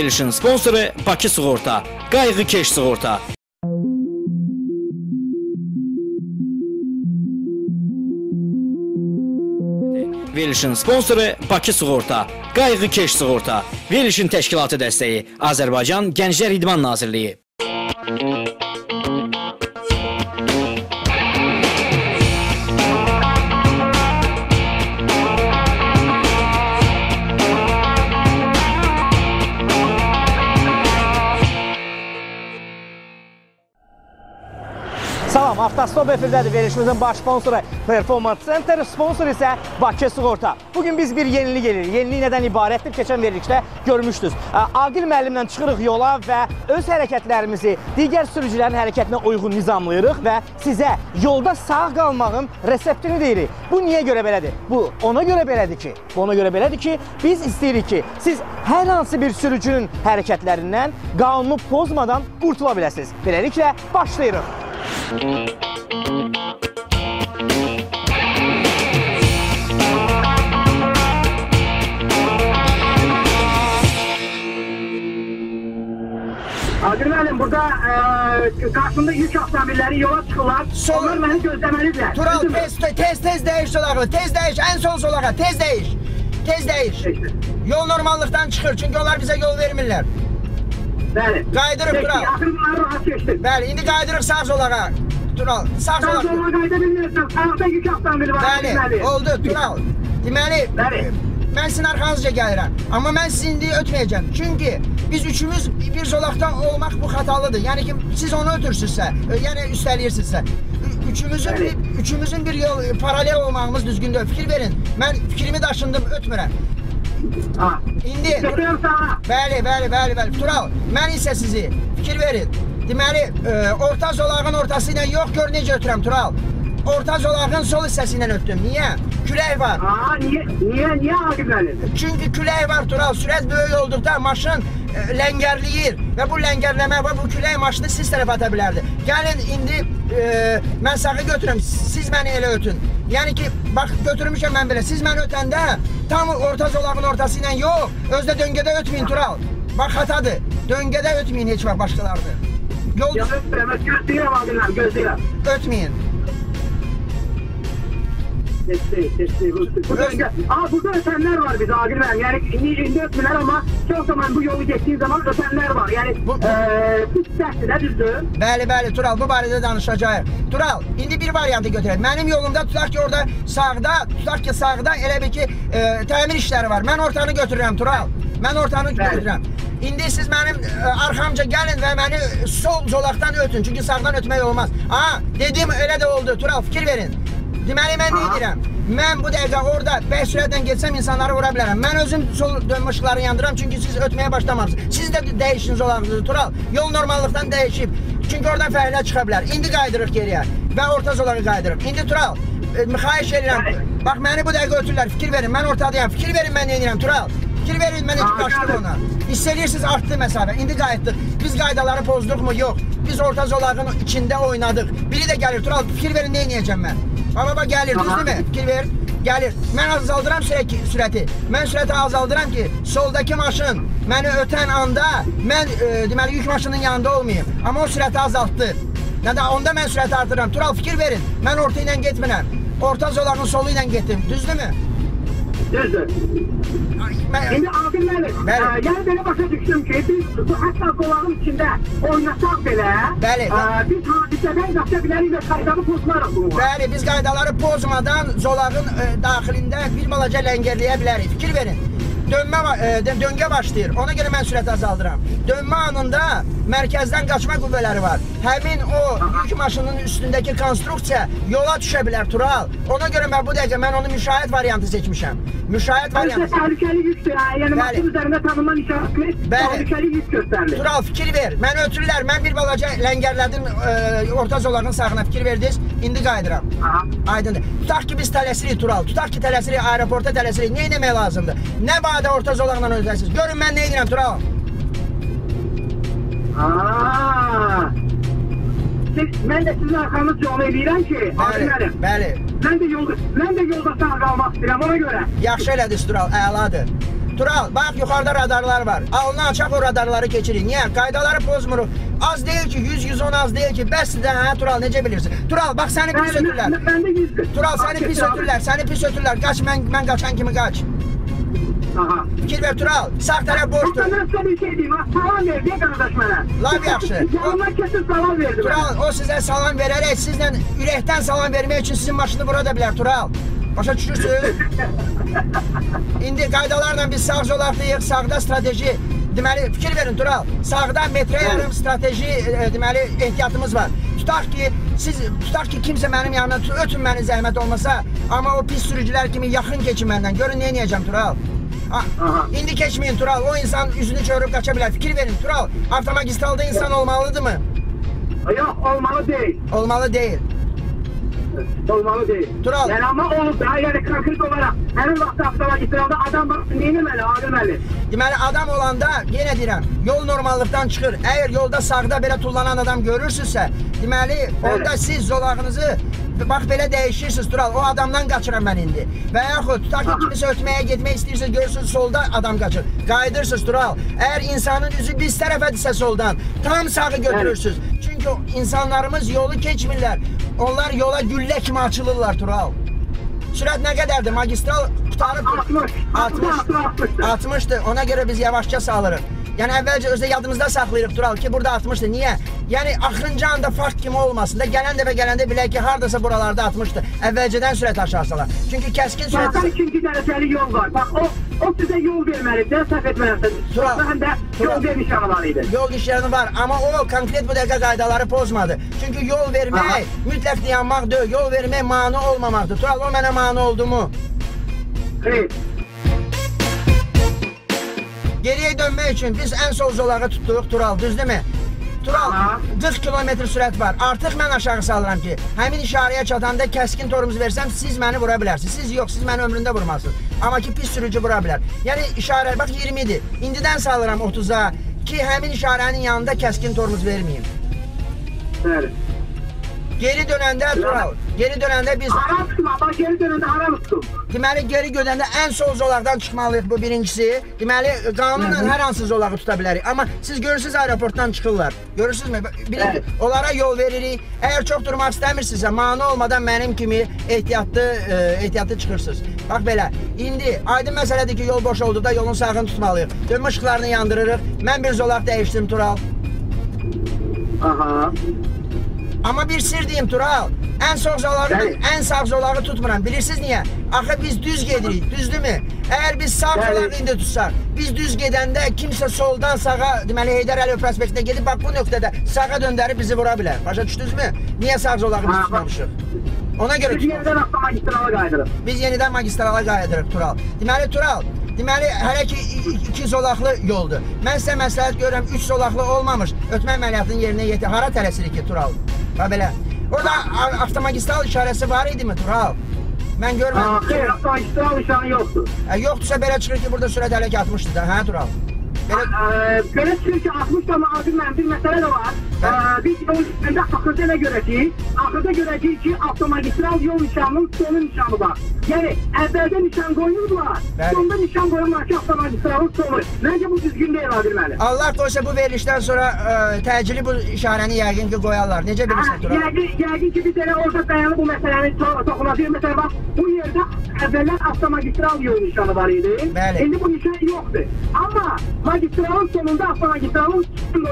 Verilişin sponsoru Bakı Sığorta, Qayğı Keş Sığorta. Verilişin sponsoru Bakı Sığorta, Qayğı Keş Sığorta. Verilişin təşkilatı dəstəyi Azərbaycan Gənclər İdman Nazirliyi. Salam, Avtostop efirdədir. Verilişimizin baş sponsoru Performance Center, sponsor isə Bakı Sığorta. Bugün biz bir yenilik gelirik. Yenilik nədən ibarətdir? Keçən verilişdə görmüşdünüz. Aqil müəllimlə çıxırıq yola və öz hərəkətlərimizi digər sürücülərin hərəkətinə uyğun nizamlayırıq və sizə yolda sağ qalmağın reseptini deyirik. Bu niyə görə belədir? Bu ona görə belədir ki, biz istəyirik ki, siz hər hansı bir sürücünün hərəkətlərindən qanunu pozmadan qurtula biləsiniz. Beləliklə, başlayırıq. Aqil müəllim, burada qarşımda yük avtomobilləri yola çıxırlar. Onlar məni gözləməlidirlər. Tural, tez dəyiş zolağı, tez dəyiş, ən son zolağa, tez dəyiş. Tez dəyiş. Yol normallıqdan çıxır, çünki onlar bizə yol vermirlər. Bəli. Qaydırıq, Tural. Axır bunları rahat keçdim. Bəli, indi qaydırıq sağ zolağa. Tural, sağ zolağa. Sağ zolağa qayda bilmirsən, sağda yük avtomobili var. Bəli, oldu, Tural. Deməli, mən sizin arxanızca gəlirəm. Amma mən sizin indi ötməyəcəm. Çünki biz üçümüz bir zolaqdan olmaq bu xatalıdır. Yəni ki, siz onu ötürsünüzsə, yəni üstələyirsinizsə. Üçümüzün bir yol paralel olmağımız düzgündür. Fikir verin. Mən fikrimi daşındım, ötmürəm. İndi, bəli, Tural, mən isə sizi fikir verin. Deməli, orta zolağın ortası ilə yox, gör necə ötürəm, Tural. Orta zolağın sol hissəsi ilə ötdüm. Niyə? Külək var. Niyə Aqil müəllim? Çünki külək var, Tural. Sürət böyük olduqda maşın ləngərləyir və bu ləngərləmə və bu külək maşını siz tərəf ata bilərdi. Gəlin, indi mən sağı götürüm, siz məni elə ötün. Yəni ki, bax, götürmüşəm mən belə. Siz məni ötəndə tam orta zolağın ortası ilə yox, özdə döngədə ötməyin, Tural. Bax, xatadır. Döngədə ötməyin heç vaxt başqalardır. Gözləyirəm, Aqil müəllim, gözləyirəm. Ötməyin. Burada ötənlər var bizə, Aqil müəllim. Yəni, indi ötmürlər, amma çox zaman bu yolu geçdiğin zaman ötənlər var. Yəni, pis səhvdir də, düzdür? Bəli, Tural, bu barədə danışacağıq. Tural, indi bir variantı götürək. Mənim yolumda tutaq ki, orada sağda elə bir ki, təmir işləri var. Mən ortanı götürürəm, Tural. Mən ortanı götürürəm. İndi siz mənim arxamca gəlin və məni sol zolaqdan ötün. Çünki sağdan ötmək olmaz. Dedim, elə də oldu. Tural, fikir verin. Deməli, mən nə edirəm? Mən bu dəqiqə orada 5 sürətdən geçsəm insanları vura bilərəm. Mən özüm sol dönmə ışıqları yandıram, çünki siz ötməyə başlamamısınız. Siz də dəyişiniz olağınızı, Tural. Yol normallıqdan dəyişib. Çünki oradan fərqlər çıxa bilər. İndi qaydırıq geriyə və orta zolağı qaydırıq. İndi Tural, xahiş edirəm. Bax, məni bu dəqiqə ötürlər. Fikir verin, mən ortadayam. Fikir verin, mən nə edirəm, Tural. Fikir verin, mən necə qaçdım ona. Hiss edirsiniz, artdı məsafə. İndi qayıtdıq. Biz qaydaları pozduq mu? Yox. Biz orta zolağın içində oynadıq. Biri də gəlir, Tural. Fikir verin, nə edəcəm mən? Baba gəlir, düzdürmü? Fikir ver, gəlir. Mən azaldıram sürəti. Mən sürəti azaldıram ki, soldakı maşın məni ötən anda mən deməli yük maşının yanında olmayayım. Amma o sürəti azaltdı. Onda mən sürəti artırıram. Tural, fikir verin. Mən orta ilə getmirəm. Orta zolağın solu ilə getdim. Düzdürmü? Düzdür. İndi Aqil müəllim, yəni belə başa düşdüm ki, biz hətta zolağın içində oynasaq belə, biz hadisədən qaça bilərik və qaydanı pozmarıq bunu. Bəli, biz qaydaları pozmadan zolağın daxilində bir balaca ləngərləyə bilərik. Fikir verin. Döngə başlayır. Ona görə mən sürəti azaldıram. Dönmə anında mərkəzdən qaçma qüvvələri var. Həmin o yük maşının üstündəki konstruksiya yola düşə bilər, Tural. Ona görə mən bu dəqiqə onu müşahiət variantı seçmişəm. Müşahiət variantı. Təhlükəli yükdür. Yəni maşın üzərində tanınma işarətli təhlükəli yük göstərilir. Tural, fikir ver. Məni ötürürlər. Mən bir balaca ləngərlədim orta zolağın sağına. Fikir verdiniz. İndi qayıdıram. Aydındır. Tutaq ki, biz tələsirik, Tural. Tutaq ki, tələsirik, aeroporta tələsirik. Nə etmək lazımdır? Nə badə orta zolaqla ötəsiniz? Görün, mən nə edirəm, Tural? Mən də sizin arxanızca onu eləyirəm ki, Aqil müəllim. Bəli. Mən də yolda sağ qalmaq istəyirəm, ona görə. Yaxşı elədiniz, Tural, əladır. Tural, bax yuxarıda radarlar var. Alnı açaq o radarları keçirik. Niyə? Qaydaları pozmuruq. Az deyil ki, 100-110 az deyil ki. Bəsdir də, hə Tural, necə bilirsin? Tural, bax səni pis ötürlər. Tural, səni pis ötürlər, səni pis ötürlər. Qaç, mən qaçan kimi qaç. Aha. Fikir ver Tural, sağ tərəf boşdur. Mən sizə bir şey deyim, salam verdi qardaş mənə. Laf yaxşı. Yanına kesin salam verdi. Tural, o sizə salam verərək, sizlə ürəkdən salam vermək üçün sizin maşını vura da bilər Tural. Başa düşürsünüz? İndi qaydalarla biz sağ zolaqdayıq, sağda strateji. Deməli, fikir verin Tural, sağda metrə yarım strateji, deməli, ehtiyatımız var. Tutaq ki, kimsə mənim yanına ötün məni zəhmət olmasa, amma o pis sürücülər kimi yaxın keçin məndən. Görün, nə edəcəm Tural? İndi keçməyin Tural, o insan üzünü çörüb qaça bilər. Fikir verin Tural, avtomagistralda insan olmalıdır mı? Yox, olmalı deyil. Olmalı deyil. Olmalı deyil. Tural. Yəni, amma olub da, yəni konkret olaraq, həmin vaxt avtomagistralda adam baxsın, neyinməli, Adilməli? Deməli, adam olanda, yenə deyirəm, yol normallıqdan çıxır. Əgər yolda sağda belə tullanan adam görürsünüzsə, deməli, onda siz zolağınızı bax belə dəyişirsiniz Tural, o adamdan qaçıram mən indi. Və yaxud, tutaq ki, kimisə ötməyə getmək istəyirsiniz, görürsünüz, solda adam qaçır. Qayıdırsınız Tural. Əgər insanın üzü biz tərəfədirsə soldan, tam sağı götürürsünüz. Çünki insanlarımız yolu keçmirlər. Onlar yola güllə kimi açılırlar Tural. Sürət nə qədərdir? Magistral qutarıb 60'dır. Ona görə biz yavaşça salırıq. Yəni əvvəlcə özdə yadımızda saxlayırıq Tural ki, burada 60'dır. Niyə? Yəni axırıncı anda fark kimi olmasın da, gələn dəfə gələndə bilək ki, haradasa buralarda 60'dır. Əvvəlcədən sürət aşağı salar. Çünki kəskin sürət... Baxdan 2-ci dərəcəli yol var. Bax, o sizə yol verməlidir, səhv etmələsiniz. Tural, həm də yol vermiş var idi. Yol işlərini var, amma o konkret bu dəqiqə qaydaları pozmadı. Çünki yol vermək mütləq dayanmaq deyil, yol vermək mane olmamaqdır. Tural, o mənə mane oldu mu? Xeyr. Geriyə dönmək üçün biz ən sol zolağı tutduq Tural, düzdürmü? Tural, 40 kilometr sürət var. Artıq mən aşağı salıram ki, həmin işarəyə çatanda kəskin torumuzu versəm, siz məni vura bilərsiniz. Siz yox, siz məni ömründə vurmazsınız. Amma ki, pis sürücü vura bilər. Yəni, işarə, bax 20-dir. İndidən salıram 30'a ki, həmin işarənin yanında kəskin torumuz verməyim. Bəli. Geri dönəndə Tural, geri dönəndə biz... Haram tuttum, amma geri dönəndə haram tuttum. Deməli, geri dönəndə ən sol zolaqdan çıxmalıyıq bu birincisi. Deməli, qanunla hər hansı zolağı tuta bilərik. Amma siz görürsünüz aeroportdan çıxırlar. Görürsünüzmü? Onlara yol veririk. Əgər çox durmaq istəmirsinizsə, mane olmadan mənim kimi ehtiyatlı çıxırsınız. Bax belə, indi aydın məsələdir ki, yol boş olduqda yolun sağını tutmalıyıq. Dönmə ışıqlarını yandırırıq. Mən bir zolaq dəyişdim Tural. Aha. Amma bir sir deyim Tural, ən sağ zolağı tutmuram. Bilirsiniz niyə? Axı biz düz gedirik, düzdürmü? Əgər biz sağ zolağı indi tutsaq, biz düz gedəndə kimsə soldan sağa, deməli Heydər Əliyev prospektində gedib, bax bu nöqtədə sağa döndərib bizi vura bilər. Başa düşdünüzmü? Niyə sağ zolağı biz tutmamışıq? Ona görə Biz yenidən avtomagistrala qayıdırıq. Biz yenidən magistrala qayıdırıq Tural. Deməli Tural, hələ ki 2 zolaqlı yoldur. Mən sizə məsləhət görürəm, 3 zolaqlı olmamış, ötmə əməliyyatının yerinə yetir. Hara tələsirik ki Tural? Bax belə. Orada avtomagistral işarəsi var idi mi Tural? Mən görmədim. Xeyr, avtomagistral işarə yoxdur. Yoxdursa belə çıxır ki, burada sürət hələ ki 60'dır da, hə Tural? Belə çıxır ki, 60 amma adil mənim bir məsələ də var. Biz yol üstündə axırda nə görəcəyik ki, avtomagistral yol nişanının sonu nişanı var. Yəni, əvvəldə nişan qoyurdular, sonda nişan qoyurlar ki, avtomagistralın sonu. Məncə bu düzgün deyil adil mənim. Allah qoysa bu verilişdən sonra təcili bu işarəni yəqin ki qoyarlar. Necə bilirsən Tural? Yəqin ki, biz elə orada dayanıb bu məsələni toxunacaq. Məsələn, bax, bu yerdə əvvəllər avtomagistral yol nişanı var idi. İndi bu nişan yoxdur. Amma magistralın sonunda avtomagistralın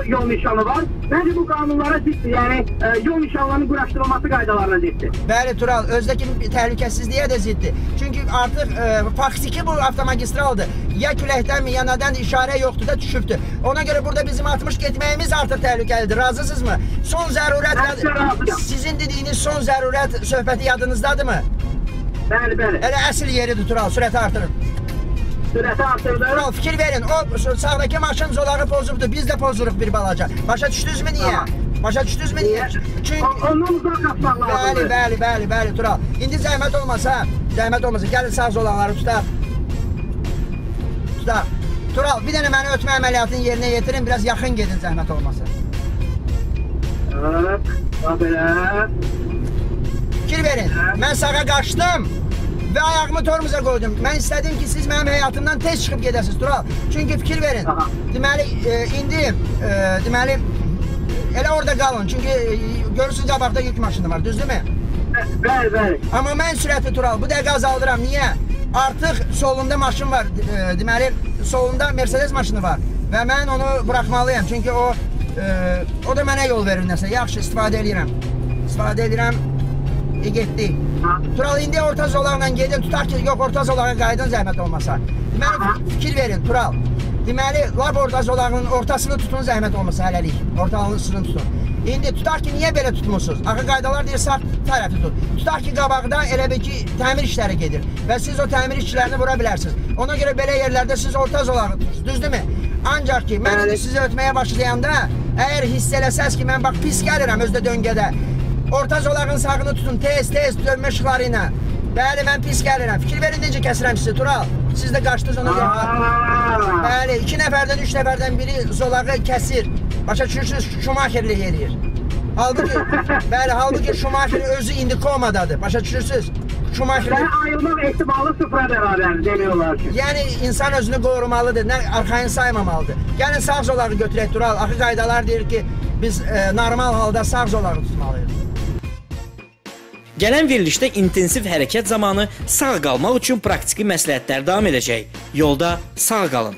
yol nişanı var. Məncə bu qanunlara ziddir, yəni yol nişanlarının quraşdırılması qaydalarına ziddir. Bəli Tural, özdəki təhlükəsizliyə də ziddir. Çünki artıq faktiki bu avtomagistraldır. Ya küləkdənmi, ya nədən işarə yoxdur da düşübdür. Ona görə burada bizim 60 getməyimiz artıq təhlükəlidir. Razısınızmı? Son zərurət, sizin dediyiniz son zərurət söhbəti yadınızdadırmı? Bəli, bəli. Elə əsl yeridir Tural, sürəti artırın. Sürəti artırdı. Tural, fikir verin, o sağdakı maşın zolağı pozubdur, biz də pozuruq bir balaca. Başa düşdünüzmü niyə? Başa düşdünüzmü niyə? Çünki... Ondan uzaq qaçmaq lazımdır. Bəli, Tural. İndi zəhmət olmasa, gəlin sağ zolaqları tutaq. Tural, bir dənə məni ötmə əməliyyatının yerinə yetirin, biraz yaxın gedin zəhmət olmasa. Bax belə. Fikir verin, mən sağa qaçdım. və ayağımı tormuza qoydum. Mən istədim ki, siz mənim həyatımdan tez çıxıb gedəsiniz, Tural. Çünki fikir verin. Deməli, indi, deməli, elə orada qalın. Çünki görürsünüz, qabaqda yük maşını var, düzdürmü? Bəli, bəli. Amma mən sürəti, Tural, bu dəqiqə azaldıram. Niyə? Artıq solunda maşın var, deməli, solunda Mercedes maşını var. Və mən onu buraxmalıyım. Çünki o da mənə yol verir nəsə. Yaxşı, istifadə edirəm. İstifadə edirəm. Getdi. Tural, indi orta zolaqla gedin. Tutaq ki, yox, orta zolağa qaydın zəhmət olmasa. Deməli, fikir verin, Tural. Deməli, lab orta zolağının ortasını tutun zəhmət olmasa hələlik. Ortalığını tutun. İndi tutaq ki, niyə belə tutmusunuz? Axı qaydalar deyir, sağ tərəfi tut. Tutaq ki, qabaqda elə bir ki, təmir işləri gedir. Və siz o təmir işçilərini vura bilərsiniz. Ona görə belə yerlərdə siz orta zolağı tutursunuz, düzdürmü? Ancaq ki, mən indi sizi ötməyə başlayanda, əgər hiss eləsəz ki, mən bax pis gəlirəm özdə döngədə, orta zolağın sağını tutun, tez dönmə işıqları ilə. Bəli, mən pis gəlirəm. Fikir verin necə kəsirəm sizi, Tural. Siz də qaçdınız ona görə. Bəli, 2 nəfərdən, 3 nəfərdən biri zolağı kəsir. Başa düşürsünüz, Şumaxerlik eləyir. Halbuki Şumaxer özü indi komadadır. Başa düşürsünüz? Və ayılmaq ehtimalı sıfıra bərabər demiyorlar ki. Yəni, insan özünü qorumalıdır, arxayın saymamalıdır. Gəlin sağ zolağı götürək, Tural. Axı qaydalar deyir ki, biz normal halda sağ zolağı tutmalıyıq. Gələn verilişdə intensiv hərəkət zamanı sağ qalmaq üçün praktiki məsləhətlər davam edəcək. Yolda sağ qalın.